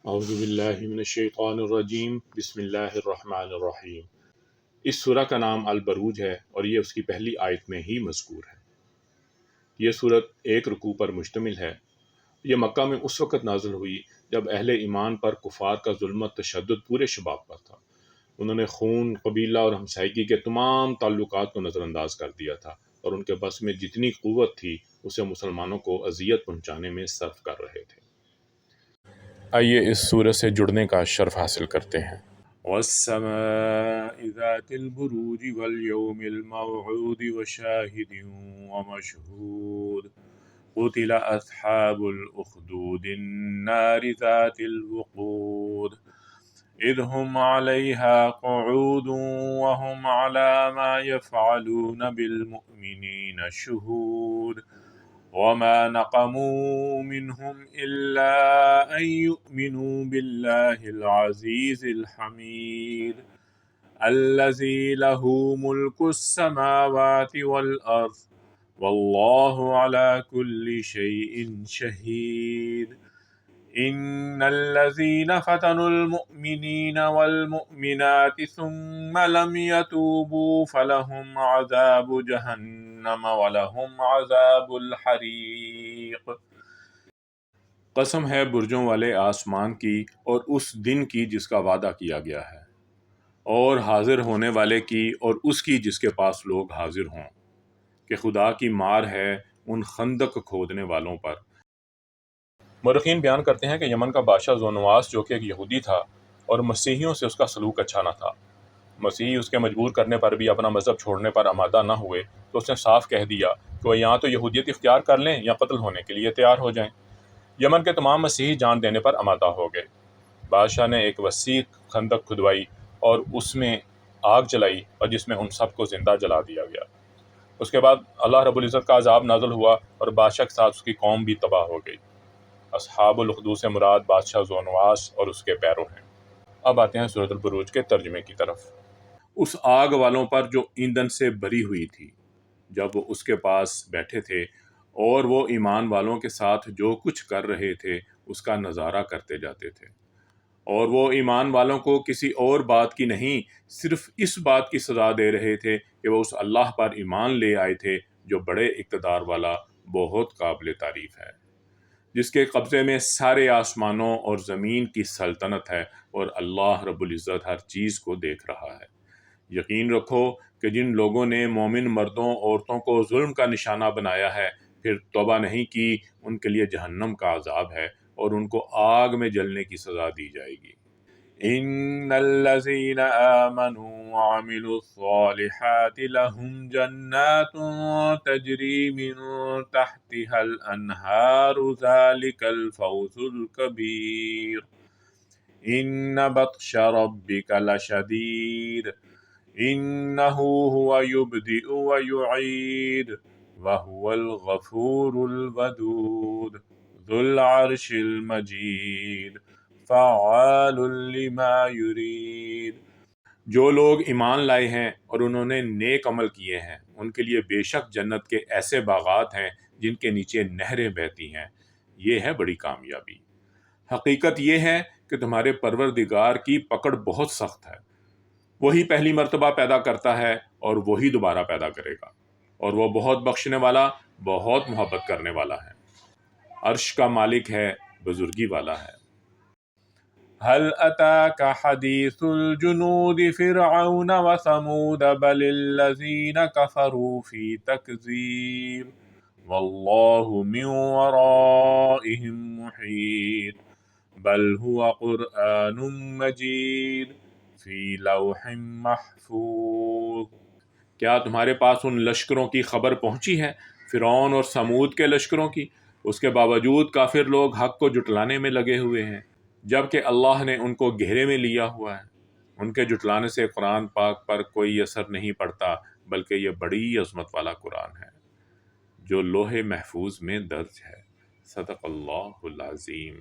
اعوذ باللہ من الشیطان الرجیم، بسم اللہ الرحمن الرحیم۔ اس سورہ کا نام البروج ہے اور یہ اس کی پہلی آیت میں ہی مذکور ہے۔ یہ سورت ایک رکوع پر مشتمل ہے۔ یہ مکہ میں اس وقت نازل ہوئی جب اہل ایمان پر کفار کا ظلم و تشدد پورے شباب پر تھا۔ انہوں نے خون، قبیلہ اور ہمسائیگی کے تمام تعلقات کو نظر انداز کر دیا تھا اور ان کے بس میں جتنی قوت تھی اسے مسلمانوں کو اذیت پہنچانے میں صرف کر رہے تھے۔ آئیے اس سورت سے جڑنے کا شرف حاصل کرتے ہیں۔ وَالسَّمَاءِ ذَاتِ الْبُرُوجِ وَالْيَوْمِ الْمَوْعُودِ وَشَاهِدٍ وَمَشْهُودٍ قُتِلَ أَصْحَابُ الْأُخْدُودِ النَّارِ ذَاتِ الْوَقُودِ إِذْ هُمْ عَلَيْهَا قُعُودٌ وَهُمْ عَلَى مَا يَفْعَلُونَ بِالْمُؤْمِنِينَ شُهُودٌ وَمَا نَقَمُوا مِنْهُمْ إِلَّا أَن يُؤْمِنُوا بِاللَّهِ الْعَزِيزِ الْحَمِيدِ الَّذِي لَهُ مُلْكُ السَّمَاوَاتِ وَالْأَرْضِ وَاللَّهُ عَلَى كُلِّ شَيْءٍ شَهِيدٌ إِنَّ الَّذِينَ فَتَنُوا الْمُؤْمِنِينَ وَالْمُؤْمِنَاتِ ثُمَّ لَمْ يَتُوبُوا فَلَهُمْ عَذَابُ جَهَنَّمَ وَلَهُمْ عَذَابُ الْحَرِيقِ۔ قسم ہے برجوں والے آسمان کی اور اس دن کی جس کا وعدہ کیا گیا ہے، اور حاضر ہونے والے کی اور اس کی جس کے پاس لوگ حاضر ہوں، کہ خدا کی مار ہے ان خندق کھودنے والوں پر۔ مورخین بیان کرتے ہیں کہ یمن کا بادشاہ ذونواس جو کہ ایک یہودی تھا اور مسیحیوں سے اس کا سلوک اچھا نہ تھا۔ مسیحی اس کے مجبور کرنے پر بھی اپنا مذہب چھوڑنے پر آمادہ نہ ہوئے تو اس نے صاف کہہ دیا کہ وہ یہاں تو یہودیت اختیار کر لیں یا قتل ہونے کے لیے تیار ہو جائیں۔ یمن کے تمام مسیحی جان دینے پر آمادہ ہو گئے۔ بادشاہ نے ایک وسیع خندق کھدوائی اور اس میں آگ جلائی اور جس میں ان سب کو زندہ جلا دیا گیا۔ اس کے بعد اللہ رب العزت کا عذاب نازل ہوا اور بادشاہ کے ساتھ اس کی قوم بھی تباہ ہو گئی۔ اصحاب الاخدود سے مراد بادشاہ ذونواس اور اس کے پیرو ہیں۔ اب آتے ہیں سورۃ البروج کے ترجمے کی طرف۔ اس آگ والوں پر جو ایندھن سے بھری ہوئی تھی جب وہ اس کے پاس بیٹھے تھے، اور وہ ایمان والوں کے ساتھ جو کچھ کر رہے تھے اس کا نظارہ کرتے جاتے تھے، اور وہ ایمان والوں کو کسی اور بات کی نہیں صرف اس بات کی سزا دے رہے تھے کہ وہ اس اللہ پر ایمان لے آئے تھے جو بڑے اقتدار والا، بہت قابل تعریف ہے، جس کے قبضے میں سارے آسمانوں اور زمین کی سلطنت ہے، اور اللہ رب العزت ہر چیز کو دیکھ رہا ہے۔ یقین رکھو کہ جن لوگوں نے مومن مردوں عورتوں کو ظلم کا نشانہ بنایا ہے پھر توبہ نہیں کی، ان کے لیے جہنم کا عذاب ہے اور ان کو آگ میں جلنے کی سزا دی جائے گی۔ ان الذين آمنوا وعملوا الصالحات لهم جنات تجري من تحتها الانهار ذلك الفوز الكبير ان بطش ربك لشديد انه هو يبدئ ويعيد وهو الغفور الودود ذو العرش المجيد فعال لما يريد۔ جو لوگ ایمان لائے ہیں اور انہوں نے نیک عمل کیے ہیں ان کے لیے بے شک جنت کے ایسے باغات ہیں جن کے نیچے نہریں بہتی ہیں، یہ ہے بڑی کامیابی۔ حقیقت یہ ہے کہ تمہارے پروردگار کی پکڑ بہت سخت ہے، وہی پہلی مرتبہ پیدا کرتا ہے اور وہی دوبارہ پیدا کرے گا، اور وہ بہت بخشنے والا، بہت محبت کرنے والا ہے، عرش کا مالک ہے، بزرگی والا ہے۔ هل أتاك حديث الجنود فرعون وثمود بل الذين كفروا في تكذيب والله من ورائهم محيط بل هو قرآن مجيد في لوح محفوظ۔ کیا تمہارے پاس ان لشکروں کی خبر پہنچی ہے، فرعون اور سمود کے لشکروں کی؟ اس کے باوجود کافر لوگ حق کو جھٹلانے میں لگے ہوئے ہیں، جبکہ اللہ نے ان کو گھیرے میں لیا ہوا ہے۔ ان کے جھٹلانے سے قرآن پاک پر کوئی اثر نہیں پڑتا، بلکہ یہ بڑی عظمت والا قرآن ہے جو لوح محفوظ میں درج ہے۔ صدق اللہ العظیم۔